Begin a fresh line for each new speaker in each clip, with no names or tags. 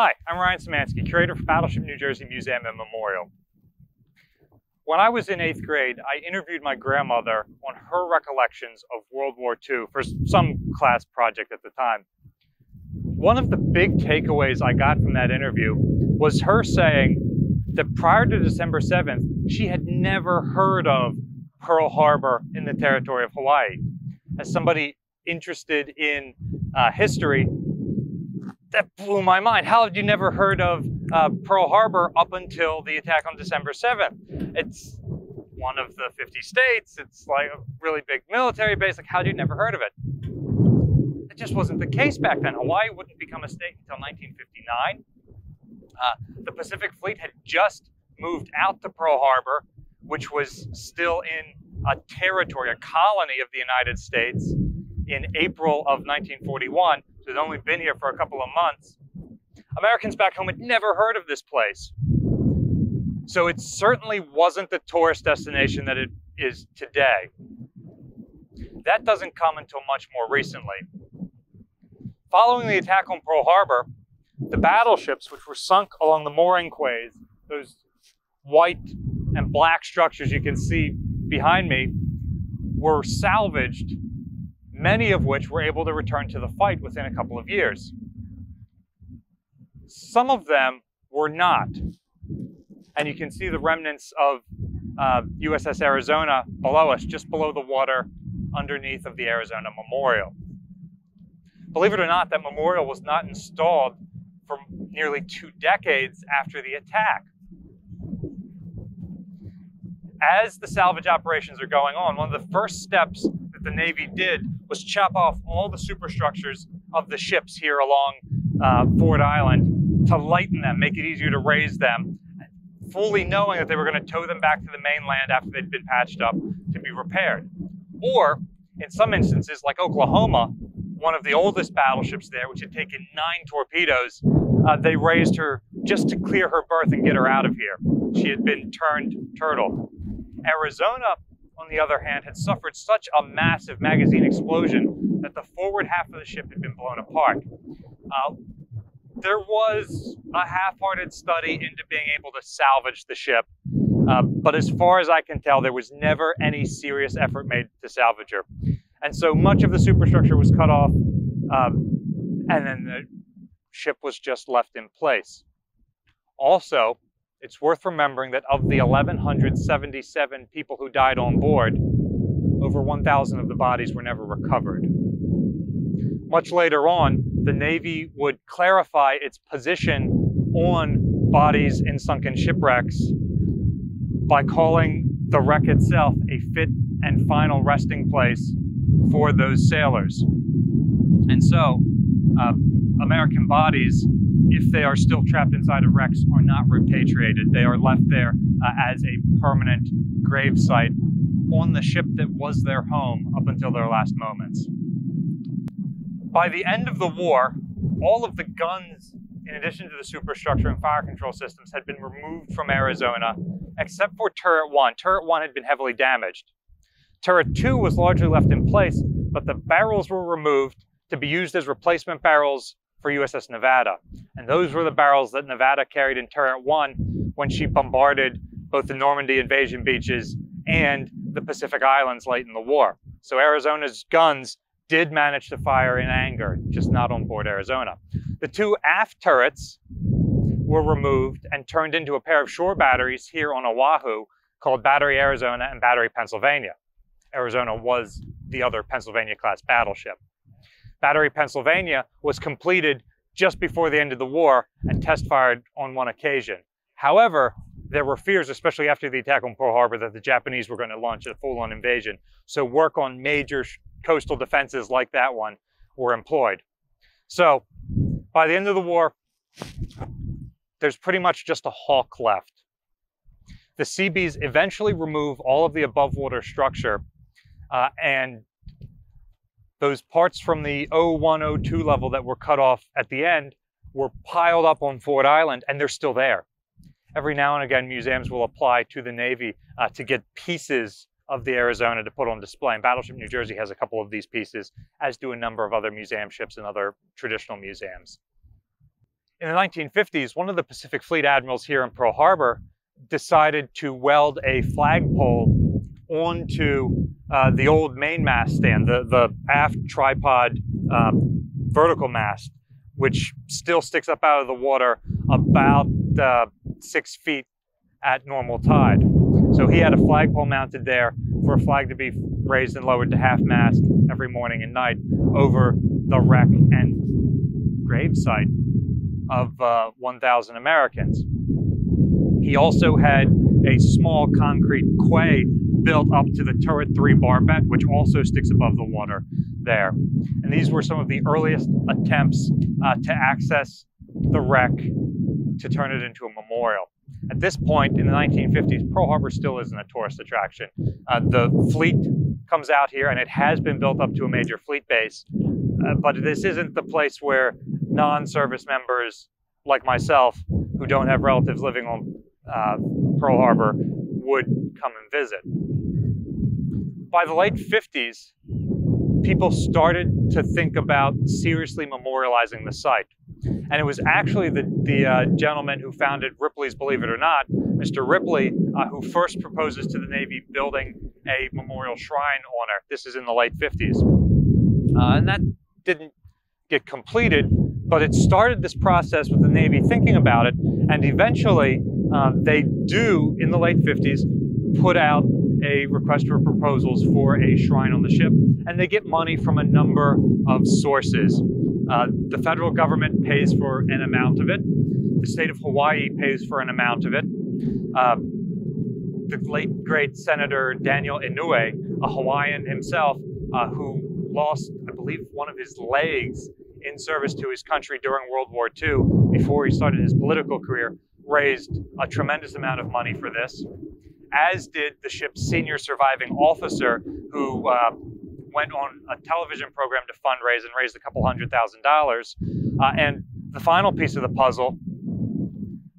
Hi, I'm Ryan Szymanski, curator for Battleship New Jersey Museum and Memorial. When I was in 8th grade, I interviewed my grandmother on her recollections of World War II for some class project at the time. One of the big takeaways I got from that interview was her saying that prior to December 7th, she had never heard of Pearl Harbor in the territory of Hawaii. As somebody interested in history, that blew my mind. How had you never heard of Pearl Harbor up until the attack on December 7th? It's one of the 50 states. It's like a really big military base. Like, how'd you never heard of it? It just wasn't the case back then. Hawaii wouldn't become a state until 1959. The Pacific Fleet had just moved out to Pearl Harbor, which was still in a territory, a colony of the United States, in April of 1941. So it'd only been here for a couple of months. Americans back home had never heard of this place. So it certainly wasn't the tourist destination that it is today. That doesn't come until much more recently. Following the attack on Pearl Harbor, the battleships, which were sunk along the mooring quays, those white and black structures you can see behind me, were salvaged, many of which were able to return to the fight within a couple of years. Some of them were not. And you can see the remnants of USS Arizona below us, just below the water underneath of the Arizona Memorial. Believe it or not, that memorial was not installed for nearly 2 decades after the attack. As the salvage operations are going on, one of the first steps that the Navy did was chop off all the superstructures of the ships here along Ford Island to lighten them, make it easier to raise them, fully knowing that they were going to tow them back to the mainland after they'd been patched up to be repaired. Or, in some instances, like Oklahoma, one of the oldest battleships there, which had taken 9 torpedoes, they raised her just to clear her berth and get her out of here. She had been turned turtle. Arizona, on the other hand, had suffered such a massive magazine explosion that the forward half of the ship had been blown apart. There was a half-hearted study into being able to salvage the ship, but as far as I can tell, there was never any serious effort made to salvage her. And so much of the superstructure was cut off, and then the ship was just left in place. Also, it's worth remembering that of the 1,177 people who died on board, over 1,000 of the bodies were never recovered. Much later on, the Navy would clarify its position on bodies in sunken shipwrecks by calling the wreck itself a fit and final resting place for those sailors. And so, American bodies, if they are still trapped inside of wrecks, are not repatriated. They are left there as a permanent grave site on the ship that was their home up until their last moments. By the end of the war, all of the guns, in addition to the superstructure and fire control systems, had been removed from Arizona, except for Turret 1. Turret 1 had been heavily damaged. Turret 2 was largely left in place, but the barrels were removed to be used as replacement barrels for USS Nevada. And those were the barrels that Nevada carried in Turret 1 when she bombarded both the Normandy invasion beaches and the Pacific Islands late in the war. So Arizona's guns did manage to fire in anger, just not on board Arizona. The 2 aft turrets were removed and turned into a pair of shore batteries here on Oahu called Battery Arizona and Battery Pennsylvania. Arizona was the other Pennsylvania-class battleship. Battery Pennsylvania was completed just before the end of the war and test-fired on one occasion. However, there were fears, especially after the attack on Pearl Harbor, that the Japanese were going to launch a full-on invasion. So work on major coastal defenses like that one were employed. So by the end of the war, there's pretty much just a hulk left. The Seabees eventually remove all of the above-water structure, and those parts from the 01, 02 level that were cut off at the end were piled up on Ford Island, and they're still there. Every now and again, museums will apply to the Navy to get pieces of the Arizona to put on display. And Battleship New Jersey has a couple of these pieces, as do a number of other museum ships and other traditional museums. In the 1950s, one of the Pacific Fleet admirals here in Pearl Harbor decided to weld a flagpole onto the old mainmast stand, the aft tripod vertical mast, which still sticks up out of the water about 6 feet at normal tide. So he had a flagpole mounted there for a flag to be raised and lowered to half-mast every morning and night over the wreck and gravesite of 1,000 Americans. He also had a small concrete quay built up to the turret 3 barbette, which also sticks above the water there. And these were some of the earliest attempts to access the wreck to turn it into a memorial. At this point in the 1950s, Pearl Harbor still isn't a tourist attraction. The fleet comes out here, and it has been built up to a major fleet base, but this isn't the place where non-service members like myself, who don't have relatives living on Pearl Harbor, would come and visit. By the late 50s, people started to think about seriously memorializing the site. And it was actually the gentleman who founded Ripley's Believe It or Not, Mr. Ripley, who first proposes to the Navy building a memorial shrine on her. This is in the late 50s. And that didn't get completed, but it started this process with the Navy thinking about it, and eventually they do, in the late 50s, put out a request for proposals for a shrine on the ship, and they get money from a number of sources. The federal government pays for an amount of it. The state of Hawaii pays for an amount of it. The late, great Senator Daniel Inouye, a Hawaiian himself, who lost, I believe, one of his legs in service to his country during World War II before he started his political career, raised a tremendous amount of money for this, as did the ship's senior surviving officer, who went on a television program to fundraise and raised a couple $100,000. And the final piece of the puzzle,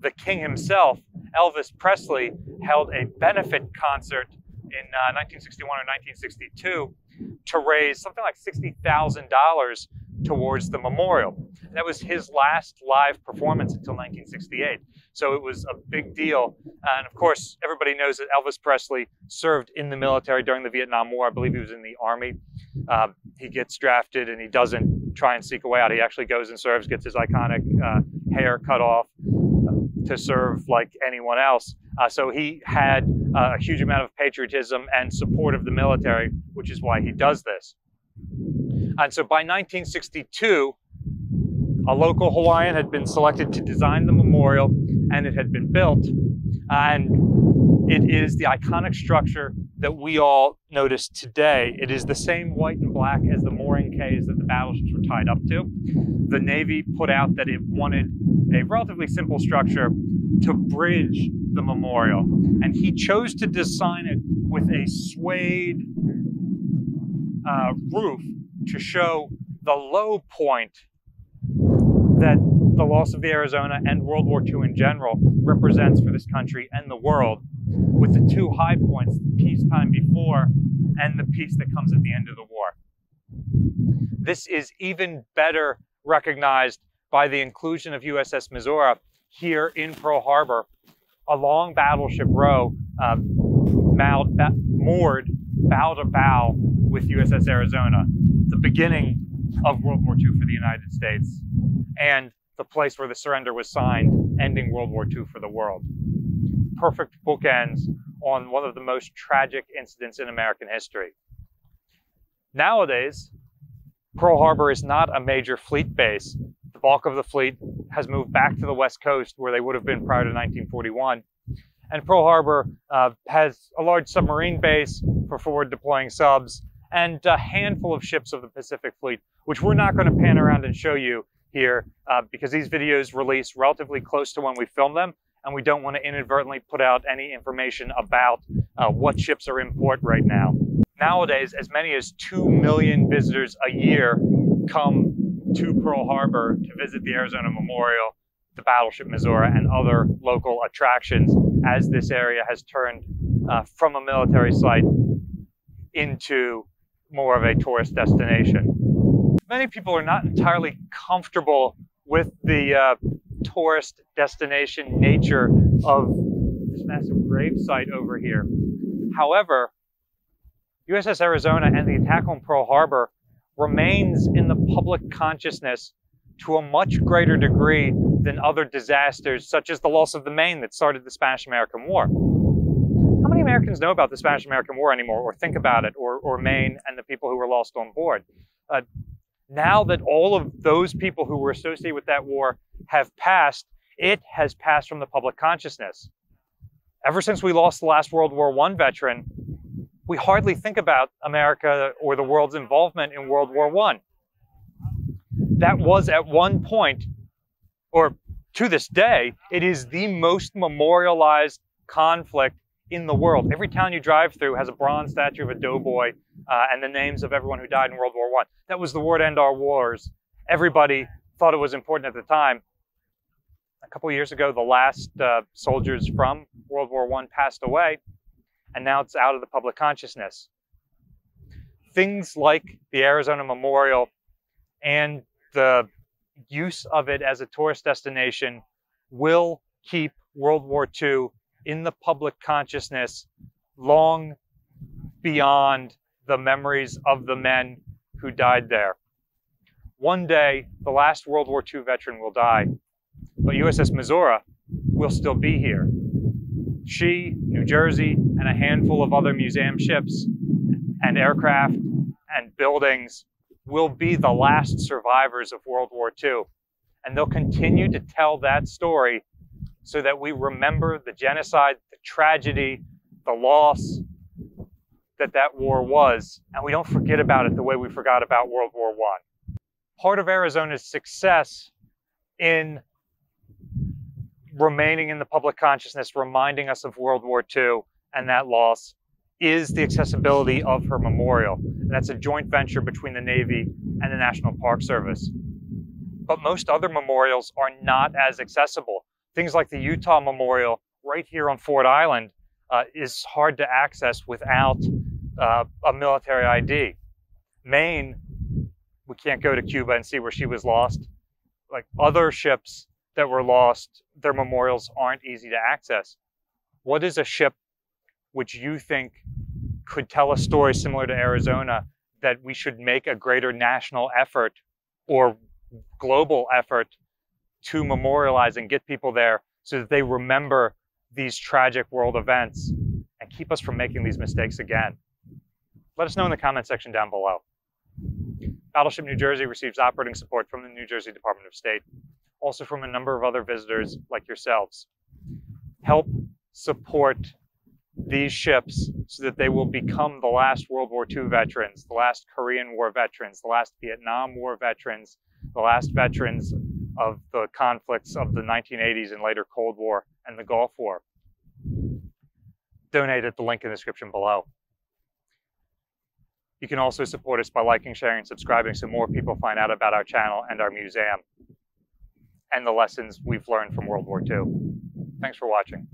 the king himself, Elvis Presley, held a benefit concert in 1961 or 1962 to raise something like $60,000 towards the memorial. That was his last live performance until 1968. So it was a big deal. And of course, everybody knows that Elvis Presley served in the military during the Vietnam War. I believe he was in the Army. He gets drafted and he doesn't try and seek a way out. He actually goes and serves, gets his iconic hair cut off to serve like anyone else. So he had a huge amount of patriotism and support of the military, which is why he does this. And so by 1962, a local Hawaiian had been selected to design the memorial, and it had been built. And it is the iconic structure that we all notice today. It is the same white and black as the mooring quays that the battleships were tied up to. The Navy put out that it wanted a relatively simple structure to bridge the memorial. And he chose to design it with a suede roof to show the low point that the loss of the Arizona and World War II in general represents for this country and the world, with the two high points, the peacetime before and the peace that comes at the end of the war. This is even better recognized by the inclusion of USS Missouri here in Pearl Harbor along Battleship Row, moored bow to bow with USS Arizona, the beginning of World War II for the United States, and the place where the surrender was signed, ending World War II for the world. Perfect bookends on one of the most tragic incidents in American history. Nowadays, Pearl Harbor is not a major fleet base. The bulk of the fleet has moved back to the West Coast, where they would have been prior to 1941. And Pearl Harbor has a large submarine base for forward deploying subs, and a handful of ships of the Pacific Fleet, which we're not going to pan around and show you here because these videos release relatively close to when we film them, and we don't want to inadvertently put out any information about what ships are in port right now. Nowadays, as many as 2 million visitors a year come to Pearl Harbor to visit the Arizona Memorial, the Battleship Missouri, and other local attractions, as this area has turned from a military site into more of a tourist destination. Many people are not entirely comfortable with the tourist destination nature of this massive grave site over here. However, USS Arizona and the attack on Pearl Harbor remains in the public consciousness to a much greater degree than other disasters, such as the loss of the Maine that started the Spanish-American War. How many Americans know about the Spanish-American War anymore, or think about it, or Maine and the people who were lost on board? Now that all of those people who were associated with that war have passed, it has passed from the public consciousness. Ever since we lost the last World War I veteran, we hardly think about America or the world's involvement in World War I. That was at one point, or to this day, it is the most memorialized conflict in the world. Every town you drive through has a bronze statue of a doughboy and the names of everyone who died in World War I. That was the war to end our wars. Everybody thought it was important at the time. A couple of years ago, the last soldiers from World War I passed away, and now it's out of the public consciousness. Things like the Arizona Memorial and the use of it as a tourist destination will keep World War II in the public consciousness long beyond the memories of the men who died there. One day, the last World War II veteran will die, but USS Missouri will still be here. She, New Jersey, and a handful of other museum ships and aircraft and buildings will be the last survivors of World War II. And they'll continue to tell that story so that we remember the genocide, the tragedy, the loss that war was, and we don't forget about it the way we forgot about World War I. Part of Arizona's success in remaining in the public consciousness, reminding us of World War II and that loss, is the accessibility of her memorial. And that's a joint venture between the Navy and the National Park Service. But most other memorials are not as accessible. Things like the Utah Memorial right here on Ford Island is hard to access without a military ID. Maine, we can't go to Cuba and see where she was lost. Like other ships that were lost, their memorials aren't easy to access. What is a ship which you think could tell a story similar to Arizona that we should make a greater national effort or global effort to memorialize and get people there so that they remember these tragic world events and keep us from making these mistakes again? Let us know in the comment section down below. Battleship New Jersey receives operating support from the New Jersey Department of State, also from a number of other visitors like yourselves. Help support these ships so that they will become the last World War II veterans, the last Korean War veterans, the last Vietnam War veterans, the last veterans of the conflicts of the 1980s and later Cold War and the Gulf War. Donate at the link in the description below. You can also support us by liking, sharing, and subscribing so more people find out about our channel and our museum and the lessons we've learned from World War II. Thanks for watching.